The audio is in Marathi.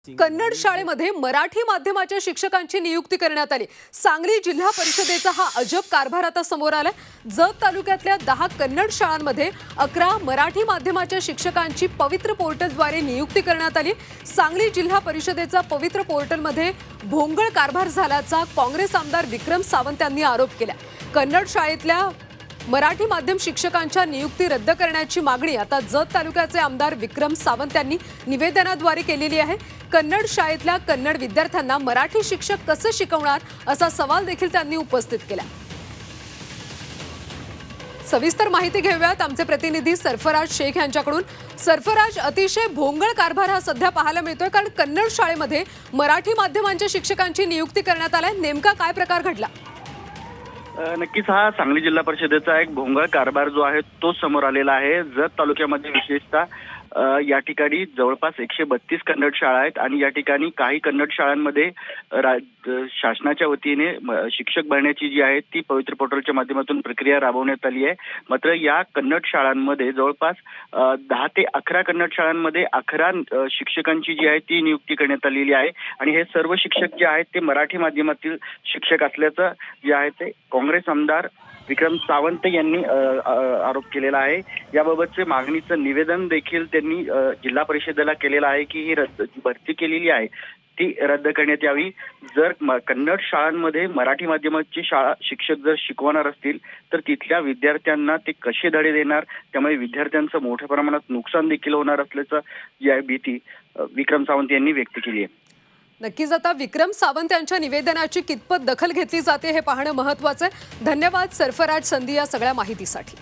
कन्नड शाळेमध्ये मराठी माध्यमाच्या शिक्षकांची नियुक्ती करण्यात आली। सांगली जिल्हा परिषदेचा हा अजब कारभार आता समोर आलाय। जत तालुक्यातल्या 10 कन्नड शाळांमध्ये 11 मराठी माध्यमाच्या शिक्षकांची पवित्र पोर्टलद्वारे नियुक्ती करण्यात आली। सांगली जिल्हा परिषदेचा पवित्र पोर्टलमध्ये भोंगळ कारभार झाल्याचा काँग्रेस आमदार विक्रम सावंत यांनी आरोप केला। कन्नड शाळेतल्या मराठी माध्यम शिक्षकांच्या नियुक्ती रद्द करण्याची मागणी आता जत तालुक्याचे आमदार विक्रम सावंत यांनी निवेदनाद्वारे केलेली आहे। कन्नड शाळेतल्या कन्नड विद्यार्थ्यांना मराठी शिक्षक कसे शिकवणार असा सवाल देखील त्यांनी उपस्थित केला। सविस्तर माहिती घेऊयात आमचे प्रतिनिधी सरफराज शेख यांच्याकडून। सरफराज, अतिशय भोंगळ कारभार हा सध्या पाहायला मिळतोय, कारण कन्नड शाळेमध्ये मराठी माध्यमांच्या शिक्षकांची नियुक्ती करण्यात आली। नेमका काय प्रकार घडला? नक्कीच हा सांगली जिल्हा परिषदेचा एक भोंगळ कारभार जो आहे तो समोर आलेला आहे। जत तालुक्यामध्ये विशेषतः या ठिकाणी जवळपास 132 कन्नड शाळा आहेत आणि या ठिकाणी काही कन्नड शाळांमध्ये शासनाच्या वतीने शिक्षक भरण्याची जी आहे ती पवित्र पोर्टलच्या माध्यमातून प्रक्रिया राबवण्यात आली आहे। मात्र या कन्नड शाळांमध्ये जवळपास 10 ते 11 कन्नड शाळांमध्ये 11 शिक्षकांची जी आहे ती नियुक्ती करण्यात आलेली आहे आणि हे सर्व शिक्षक जे आहेत ते मराठी माध्यमातील शिक्षक असल्याचं जे आहे ते काँग्रेस आमदार विक्रम सावंत यांनी आरोप केलेला आहे। याबाबतचे मागणीचं निवेदन देखील त्यांनी जिल्हा परिषदेला केलेलं आहे की ही भरती केलेली आहे ती रद्द करण्यात यावी। जर कन्नड शाळांमध्ये मराठी माध्यमाची शाळा शिक्षक जर शिकवणार असतील तर तिथल्या विद्यार्थ्यांना ते कसे धडे देणार, त्यामुळे विद्यार्थ्यांचं मोठ्या प्रमाणात नुकसान देखील होणार असल्याचं जी आहे भीती विक्रम सावंत यांनी व्यक्त केली आहे। नक्कीच आता विक्रम सावंत यांच्या निवेदनाची कितपत दखल घेतली जाते हे पाहणं महत्त्वाचं आहे। धन्यवाद सरफराज संधी या सगळ्या माहितीसाठी।